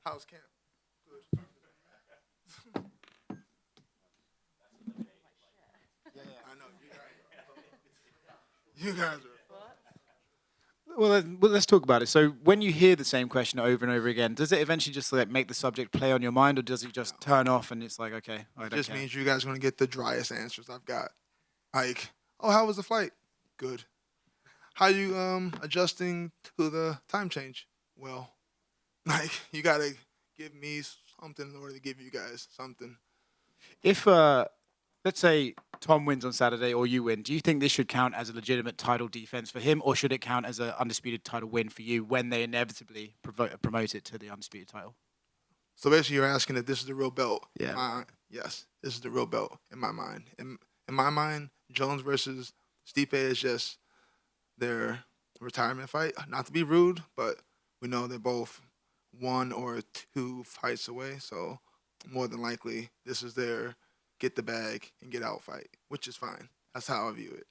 How's camp? Good. I know you guys are. Well, let's talk about it. So, when you hear the same question over and over again, does it eventually just like make the subject play on your mind, or does it just No. turn off and it's like, okay, I It don't just care? means you guys are gonna get the driest answers I've got. Like, oh, how was the flight? Good. How you adjusting to the time change? Well, like you gotta give me something in order to give you guys something. If let's say Tom wins on Saturday or you win, do you think this should count as a legitimate title defense for him, or should it count as an undisputed title win for you when they inevitably promote it to the undisputed title? So basically, you're asking if this is the real belt. Yeah. Yes, this is the real belt in my mind. In my mind, Jones versus Stipe is just their retirement fight. Not to be rude, but we know they're both one or two fights away. So more than likely, this is their get the bag and get out fight, which is fine. That's how I view it.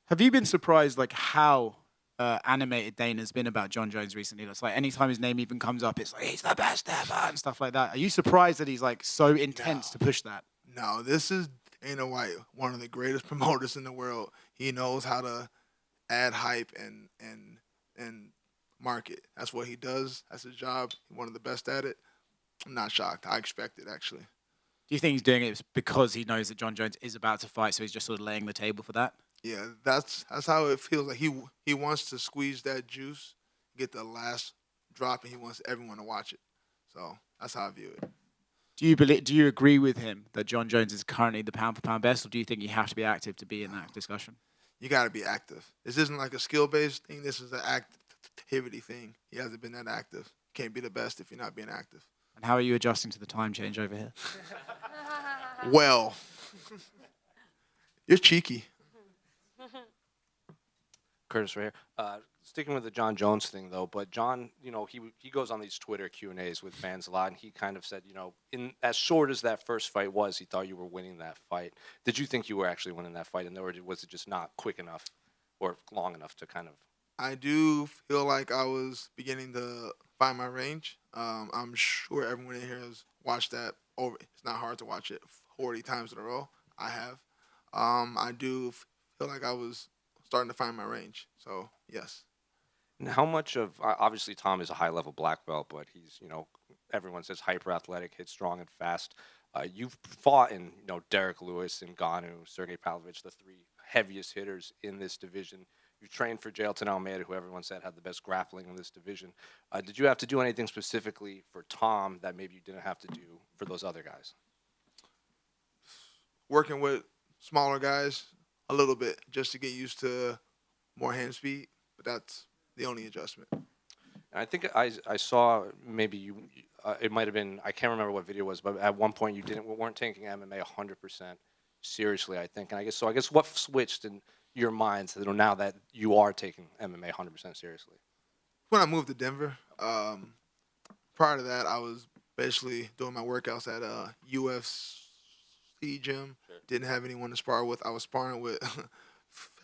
Have you been surprised, like how animated Dana's been about John Jones recently? It's like anytime his name even comes up, it's like he's the best ever and stuff like that. Are you surprised that he's like so intense to push that? No, this is Dana White, one of the greatest promoters in the world. He knows how to add hype and market. That's what he does. That's his job. He's one of the best at it. I'm not shocked. I expect it actually. Do you think he's doing it because he knows that John Jones is about to fight, so he's just sort of laying the table for that? Yeah, that's how it feels. Like he wants to squeeze that juice, get the last drop, and he wants everyone to watch it. So that's how I view it. Do you agree with him that John Jones is currently the pound for pound best, or do you think you have to be active to be in that discussion? You got to be active. This isn't like a skill based thing. This is an activity thing. He hasn't been that active. Can't be the best if you're not being active. And how are you adjusting to the time change over here? Well, you're cheeky. Curtis right here. Sticking with the John Jones thing though, but John, he goes on these Twitter Q&As with fans a lot, and he kind of said, in as short as that first fight was, he thought you were winning that fight. Did you think you were actually winning that fight, or was it just not quick enough or long enough to kind of? I do feel like I was beginning to find my range. I'm sure everyone in here has watched that over. It's not hard to watch it 40 times in a row. I have. I do feel like I was starting to find my range. So yes. And how much of obviously Tom is a high level black belt, but he's everyone says hyper athletic, hits strong and fast. You've fought in Derek Lewis and Ngannou, Sergey Pavlovich, the three heaviest hitters in this division. You trained for Jailton Almeida, who everyone said had the best grappling in this division. Did you have to do anything specifically for Tom that maybe you didn't have to do for those other guys? Working with smaller guys a little bit just to get used to more hand speed, but that's the only adjustment. And I think I saw maybe it might have been, I can't remember what video it was, but at one point you weren't taking MMA 100% seriously, I think. And I guess what switched in your mind now that you are taking MMA 100% seriously? When I moved to Denver, prior to that, I was basically doing my workouts at a UFC gym. Sure. Didn't have anyone to spar with. I was sparring with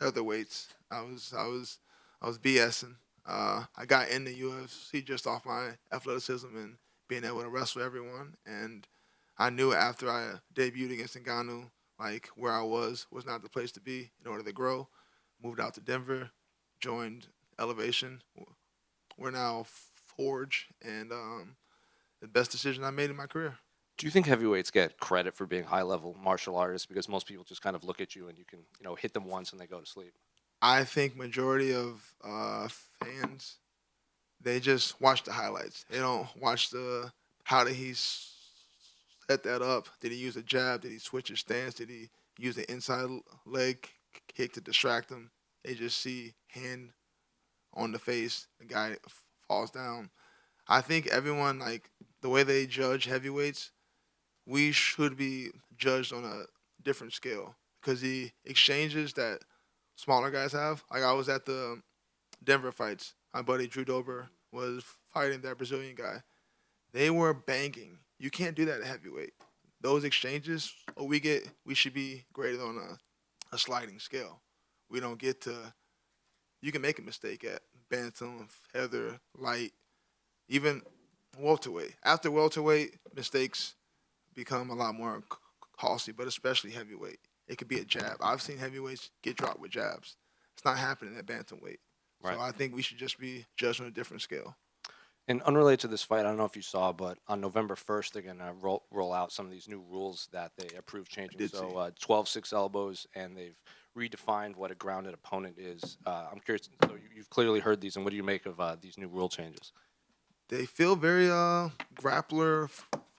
featherweights. I was BSing. I got in the UFC just off my athleticism and being able to wrestle everyone. And I knew after I debuted against Ngannou, like where I was not the place to be in order to grow. Moved out to Denver, joined Elevation. We're now Forge, and the best decision I made in my career. Do you think heavyweights get credit for being high-level martial artists because most people just kind of look at you and you can hit them once and they go to sleep? I think majority of fans, they just watch the highlights. They don't watch how did he set that up? Did he use a jab? Did he switch his stance? Did he use the inside leg kick to distract him? They just see hand on the face. The guy falls down. I think everyone, like the way they judge heavyweights, we should be judged on a different scale because the exchanges that smaller guys have. Like I was at the Denver fights. My buddy Drew Dober was fighting that Brazilian guy. They were banging. You can't do that at heavyweight. Those exchanges, we should be graded on a sliding scale. We don't get to. You can make a mistake at bantam, feather, light, even welterweight. After welterweight, mistakes become a lot more costly, but especially heavyweight. It could be a jab. I've seen heavyweights get dropped with jabs. It's not happening at bantamweight. So Right. I think we should just be judged on a different scale. And unrelated to this fight, I don't know if you saw, but on November 1st, they're going to roll out some of these new rules that they approved changing. did So see. 12 six elbows, and they've redefined what a grounded opponent is. I'm curious, so you've clearly heard these, and what do you make of these new rule changes? They feel very grappler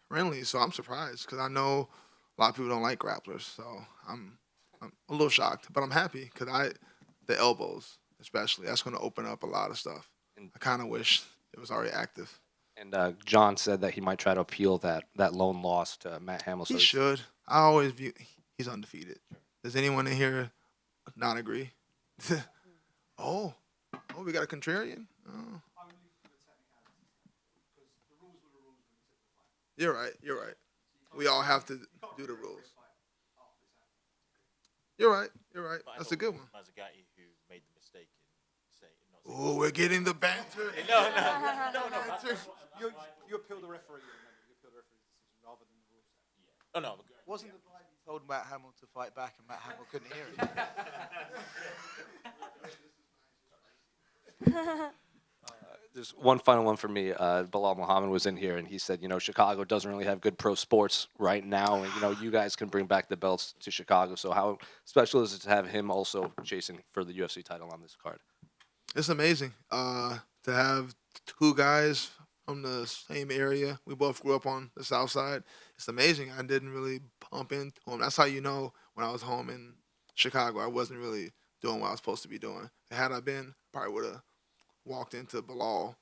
friendly, so I'm surprised because I know a lot of people don't like grapplers. So I'm a little shocked, but I'm happy because the elbows especially that's going to open up a lot of stuff. And, I kind of wish it was already active. and John said that he might try to appeal that lone loss to Matt Hamill. He So should. I always view he's undefeated. Does anyone in here not agree? oh, we got a contrarian. Oh. You're right. You're right. We all have to do the rules. You're right. You're right. That's a good one. Mazzagatti who made the mistake in saying not saying. Oh, we're getting the banter. No. Banter. You appeal the referee, remember? You appeal the referee's decision rather than the rules. Oh no. Wasn't the guy who told Matt Hamill to fight back and Matt Hamill couldn't hear it? There's one final one for me. Bilal Muhammad was in here, and he said, Chicago doesn't really have good pro sports right now, and you guys can bring back the belts to Chicago. So how special is it to have him also chasing for the UFC title on this card? It's amazing to have two guys from the same area. We both grew up on the South Side. It's amazing. I didn't really bump into him. That's how you know when I was home in Chicago, I wasn't really doing what I was supposed to be doing. Had I been, probably would have walked into Bilal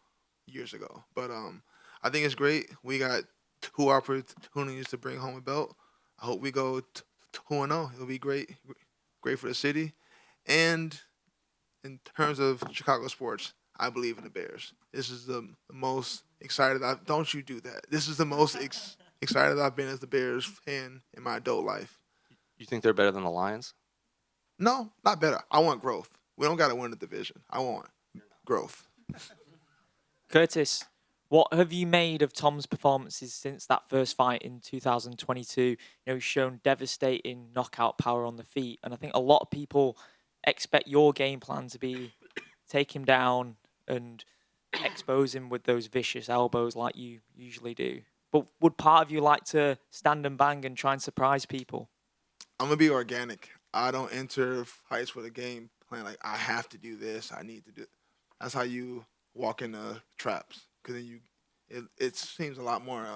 years ago. But I think it's great. We got two opportunities to bring home a belt. I hope we go 2-0. It'll be great for the city. And in terms of Chicago sports, I believe in the Bears. This is the most excited don't you do that. This is the most excited I've been as the Bears fan in my adult life. You think they're better than the Lions? No, not better. I want growth. We don't got to win the division. I want growth. Curtis, what have you made of Tom's performances since that first fight in 2022? He's shown devastating knockout power on the feet, and I think a lot of people expect your game plan to be take him down and expose him with those vicious elbows like you usually do. But would part of you like to stand and bang and try and surprise people? I'm going to be organic. I don't enter fights with a game plan like I have to do this, I need to do it. That's how you walk into traps because then it seems a lot more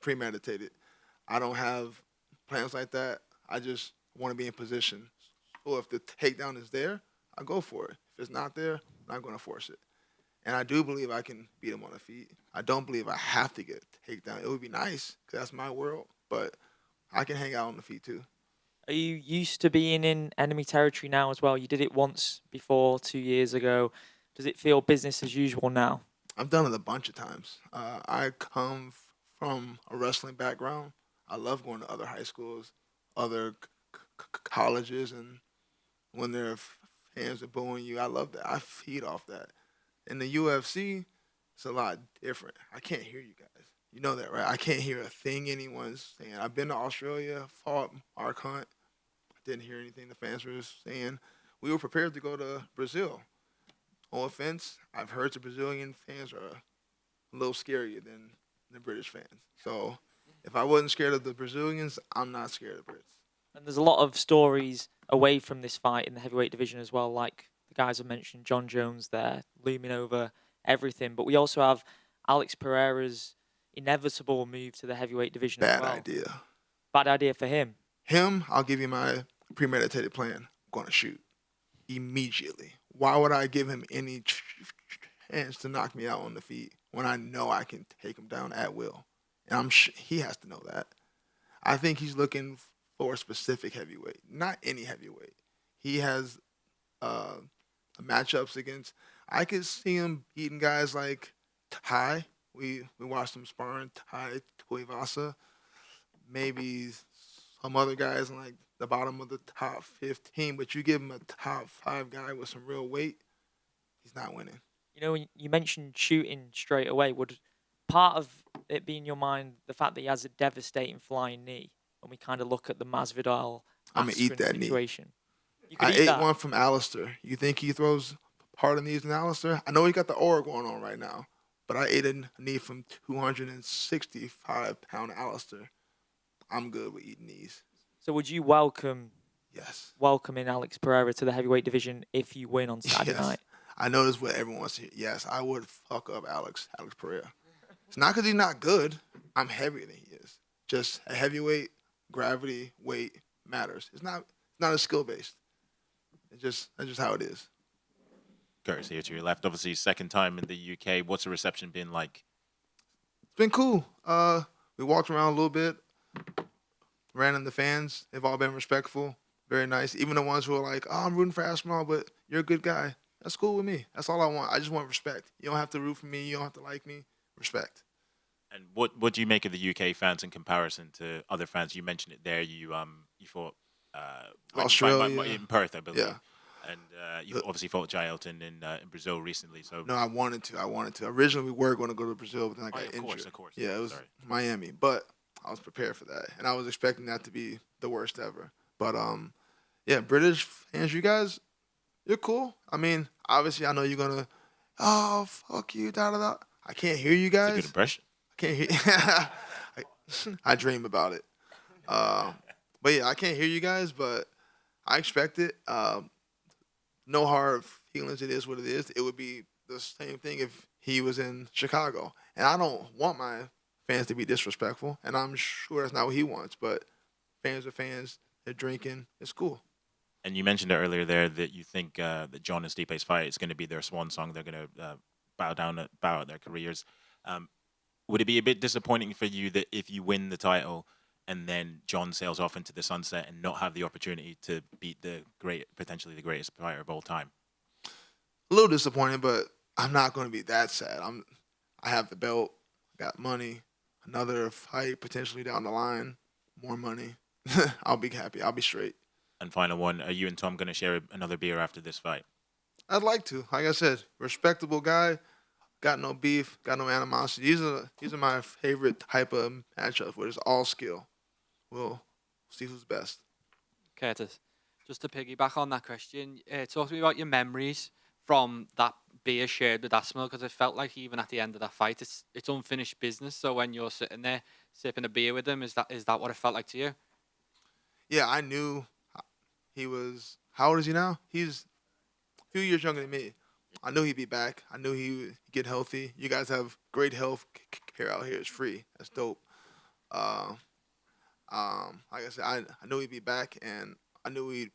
premeditated. I don't have plans like that. I just want to be in position. So if the takedown is there, I go for it. If it's not there, I'm not going to force it. And I do believe I can beat him on the feet. I don't believe I have to get a takedown. It would be nice because that's my world, but I can hang out on the feet too. Are you used to being in enemy territory now as well? You did it once before 2 years ago. Does it feel business as usual now? I've done it a bunch of times. I come from a wrestling background. I love going to other high schools, other colleges, and when their fans are booing you, I love that. I feed off that. In the UFC, it's a lot different. I can't hear you guys. You know that, right? I can't hear a thing anyone's saying. I've been to Australia, fought Mark Hunt. Didn't hear anything the fans were saying. We were prepared to go to Brazil. No offense, I've heard the Brazilian fans are a little scarier than the British fans. So if I wasn't scared of the Brazilians, I'm not scared of Brits. And there's a lot of stories away from this fight in the heavyweight division as well, like the guys I mentioned, John Jones there, looming over everything. But we also have Alex Pereira's inevitable move to the heavyweight division as Bad well. idea. Bad idea for him. Him, I'll give you my premeditated plan. I'm going to shoot immediately. Why would I give him any chance to knock me out on the feet when I know I can take him down at will? And he has to know that. I think he's looking for a specific heavyweight, not any heavyweight. He has matchups against. I could see him beating guys like Tai. We watched him sparring Tai Tuivasa. Maybe some other guys in like the bottom of the top 15, but you give him a top 5 guy with some real weight, he's not winning. When you mentioned shooting straight away, would part of it being your mind the fact that he has a devastating flying knee when we kind of look at the Masvidal I'm gonna eat Askren that knee. situation? You could I eat ate that. one from Alistair. You think he throws harder knees than Alistair? I know he got the aura going on right now, but I ate a knee from 265-pound Alistair. I'm good with eating knees. So would you welcome Yes. in Alex Pereira to the heavyweight division if you win on Saturday Yes. night? I know this is what everyone wants to hear. Yes, I would fuck up Alex Pereira. It's not because he's not good. I'm heavier than he is. Just a heavyweight, gravity, weight matters. It's not a skill based. That's just how it is. Curtis here to your left. Obviously, second time in the UK. What's the reception been like? It's been cool. We walked around a little bit, ran in the fans. They've all been respectful, very nice. Even the ones who are like, "Oh, I'm rooting for Aspinall, but you're a good guy." That's cool with me. That's all I want. I just want respect. You don't have to root for me. You don't have to like me. Respect. And what do you make of the UK fans in comparison to other fans? You mentioned it there. You fought Australia. in Perth, I believe. Yeah. And you obviously fought Jai Elton in Brazil recently. So No, I wanted to. Originally, we were going to go to Brazil, but then I got of injured. course, of course. Yeah, it was Sorry. Miami, but I was prepared for that, and I was expecting that to be the worst ever. But yeah, British fans, you guys, you're cool. I mean, obviously, I know you're gonna, oh fuck you, da da da. I can't hear you It's a guys. good impression. I can't hear. I dream about it. But yeah, I can't hear you guys, but I expect it. No hard feelings. It is what it is. It would be the same thing if he was in Chicago. And I don't want my fans to be disrespectful. And I'm sure that's not what he wants. But fans are fans. They're drinking. It's cool. And you mentioned it earlier there that you think that John and Stipe's fight is going to be their swan song. They're going to bow out their careers. Would it be a bit disappointing for you that if you win the title and then John sails off into the sunset and not have the opportunity to beat potentially the greatest fighter of all time? A little disappointed, but I'm not going to be that sad. I have the belt, got money, another fight potentially down the line, more money. I'll be happy. I'll be straight. And final one, are you and Tom going to share another beer after this fight? I'd like to. Like I said, respectable guy, got no beef, got no animosity. These are my favorite type of matchups where it's all skill. We'll see who's best. Curtis, just to piggyback on that question, talk to me about your memories from that beer shared with Aspinall, because it felt like even at the end of that fight, it's unfinished business. So when you're sitting there sipping a beer with him, is that what it felt like to you? Yeah, I knew he was. How old is he now? He's a few years younger than me. I knew he'd be back. I knew he would get healthy. You guys have great health care out here. It's free. That's dope. Like I said, I knew he'd be back, and I knew he'd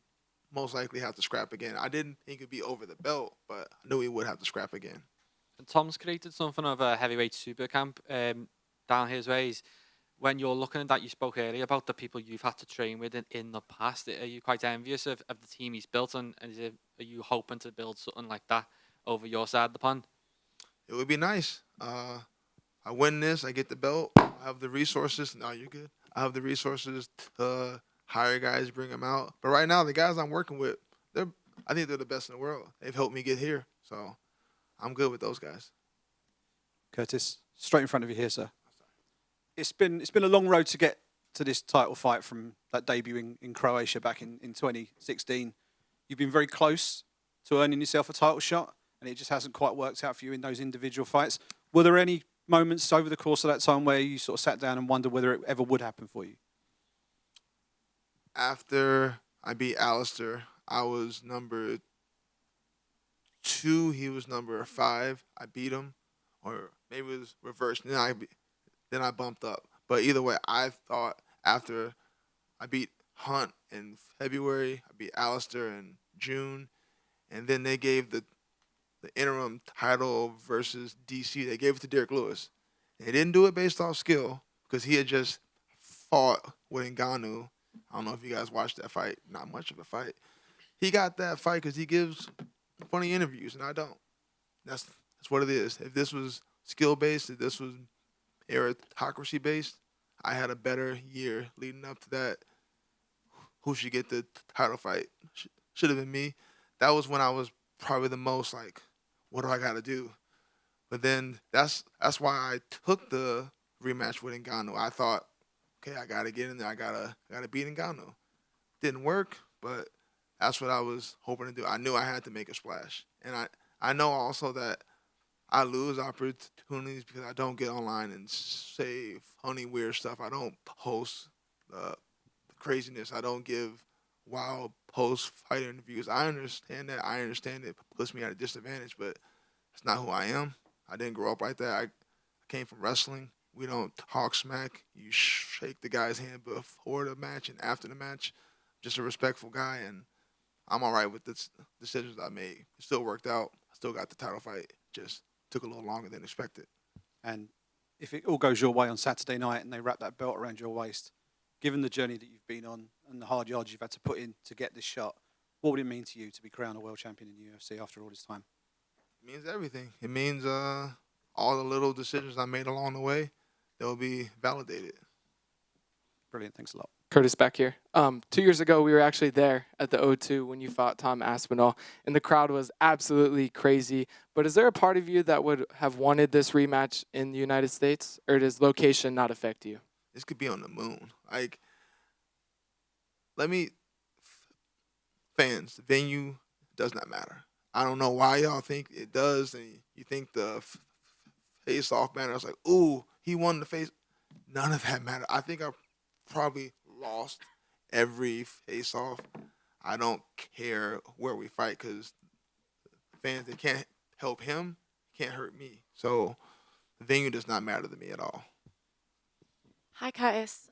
most likely have to scrap again. I didn't think it'd be over the belt, but I knew he would have to scrap again. And Tom's created something of a heavyweight super camp down his ways. When you're looking at that, you spoke earlier about the people you've had to train with in the past. Are you quite envious of the team he's built, and are you hoping to build something like that over your side of the pond? It would be nice. I win this, I get the belt, I have the resources. No, you're good. I have the resources to hire guys, bring them out. But right now, the guys I'm working with, I think they're the best in the world. They've helped me get here, so I'm good with those guys. Curtis, straight in front of you here, sir. It's been a long road to get to this title fight from that debut in Croatia back in 2016. You've been very close to earning yourself a title shot, and it just hasn't quite worked out for you in those individual fights. Were there any moments over the course of that time where you sort of sat down and wondered whether it ever would happen for you? After I beat Alistair, I was number 2. He was number 5. I beat him, or maybe it was reversed. Then I bumped up. But either way, I thought after I beat Hunt in February, I beat Alistair in June, and then they gave the interim title versus DC. They gave it to Derek Lewis. They didn't do it based off skill because he had just fought with Ngannou. I don't know if you guys watched that fight. Not much of a fight. He got that fight because he gives funny interviews, and I don't. That's what it is. If this was skill-based, if this was meritocracy-based, I had a better year leading up to that. Who should get the title fight? Should have been me. That was when I was probably the most like, what do I got to do? But then that's why I took the rematch with Ngannou. I thought, okay, I gotta get in there. I gotta beat Ngannou. Didn't work, but that's what I was hoping to do. I knew I had to make a splash, and I know also that I lose opportunities because I don't get online and say funny, weird stuff. I don't post uh, craziness. I don't give wild post fight interviews. I understand that. I understand it puts me at a disadvantage, but it's not who I am. I didn't grow up like that. I came from wrestling. We don't talk smack. You shake the guy's hand before the match and after the match. Just a respectful guy, and I'm all right with the decisions I made. It still worked out. I still got the title fight. Just took a little longer than expected. And if it all goes your way on Saturday night and they wrap that belt around your waist, given the journey that you've been on and the hard yards you've had to put in to get this shot, what would it mean to you to be crowned a world champion in the UFC after all this time? It means everything. It means all the little decisions I made along the way, they'll be validated. Brilliant. Thanks a lot. Curtis back here. 2 years ago, we were actually there at the O2 when you fought Tom Aspinall, and the crowd was absolutely crazy. But is there a part of you that would have wanted this rematch in the United States, or does location not affect you? This could be on the moon. Like, let me, fans, the venue does not matter. I don't know why y'all think it does, and you think the face-off banner is like, ooh, he won the face. None of that matter. I think I probably lost every face-off. I don't care where we fight because fans, they can't help him, can't hurt me. So the venue does not matter to me at all. Hi, Curtis.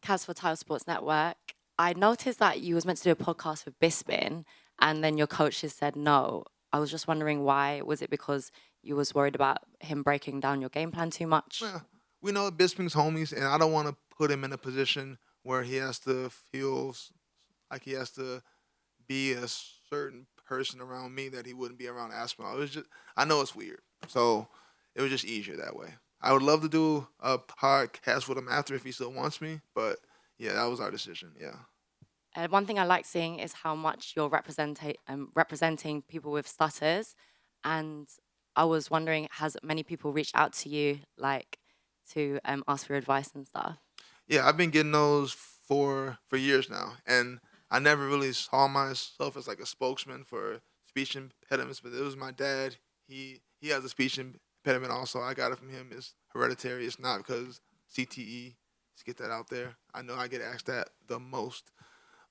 Kaz for Tile Sports Network. I noticed that you was meant to do a podcast with Bisping, and then your coaches said no. I was just wondering why. Was it because you was worried about him breaking down your game plan too much? Well, we know Bisping's homies, and I don't want to put him in a position where he has to feel like he has to be a certain person around me that he wouldn't be around Aspinall. It was just, I know it's weird, so it was just easier that way. I would love to do a podcast with him after if he still wants me, but yeah, that was our decision. Yeah. One thing I like seeing is how much you're representing people with stutters, and I was wondering, has many people reached out to you, like, to ask for advice and stuff? Yeah, I've been getting those for years now, and I never really saw myself as like a spokesman for speech impediments, but it was my dad. He has a speech impediment also. I got it from him. It's hereditary. It's not because CTE. Let's get that out there. I know I get asked that the most.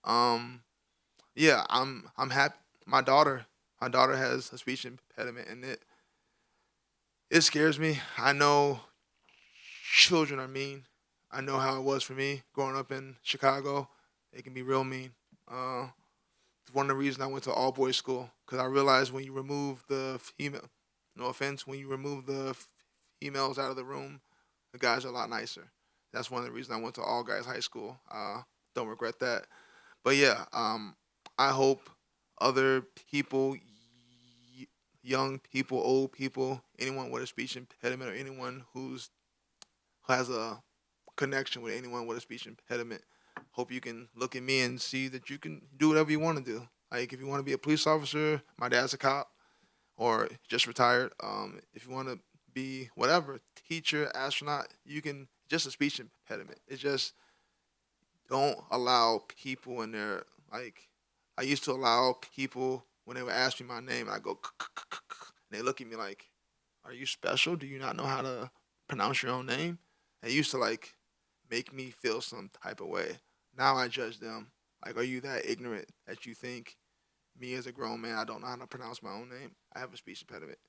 Yeah, I'm happy. My daughter has a speech impediment, and it scares me. I know children are mean. I know how it was for me growing up in Chicago. They can be real mean. It's one of the reasons I went to all boys school because I realized when you remove the female, no offense, when you remove the females out of the room, the guys are a lot nicer. That's one of the reasons I went to all guys high school. Don't regret that. But yeah, I hope other people, young people, old people, anyone with a speech impediment, or anyone who has a connection with anyone with a speech impediment, hope you can look at me and see that you can do whatever you want to do. Like if you want to be a police officer, my dad's a cop, or just retired. If you want to be whatever, teacher, astronaut, you can. Just a speech impediment. It's just don't allow people in their like. I used to allow people when they would ask me my name, and I go, and they look at me like, "Are you special? Do you not know how to pronounce your own name?" It used to like make me feel some type of way. Now I judge them like, "Are you that ignorant that you think me as a grown man I don't know how to pronounce my own name? I have a speech impediment."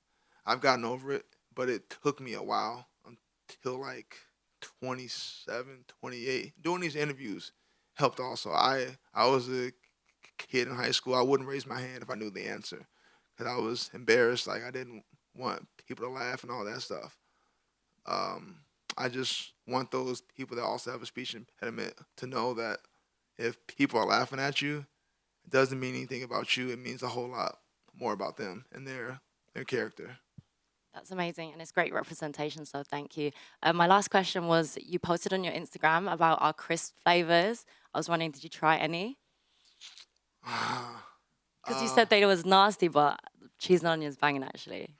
I've gotten over it, but it took me a while until like 27, 28. Doing these interviews helped also. I was a kid in high school. I wouldn't raise my hand if I knew the answer because I was embarrassed. Like I didn't want people to laugh and all that stuff. I just want those people that also have a speech impediment to know that if people are laughing at you, it doesn't mean anything about you. It means a whole lot more about them and their character. That's amazing, and it's great representation, so thank you. My last question was, you posted on your Instagram about our crisp flavors. I was wondering, did you try any? Because you said that it was nasty, but cheese and onions banging, actually.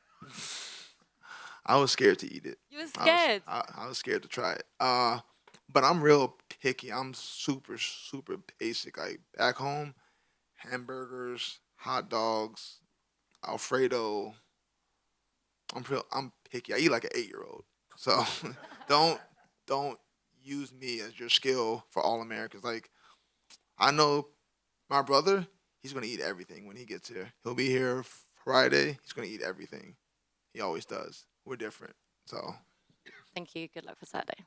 I was scared to eat it. You were scared. I was scared to try it. But I'm real picky. I'm super basic. Like back home, hamburgers, hot dogs, Alfredo. I'm picky. I eat like an 8-year-old. So don't don't use me as your skill for all Americans. Like I know my brother, he's gonna eat everything when he gets here. He'll be here Friday. He's gonna eat everything. He always does. We're different. So Thank you. Good luck for Saturday.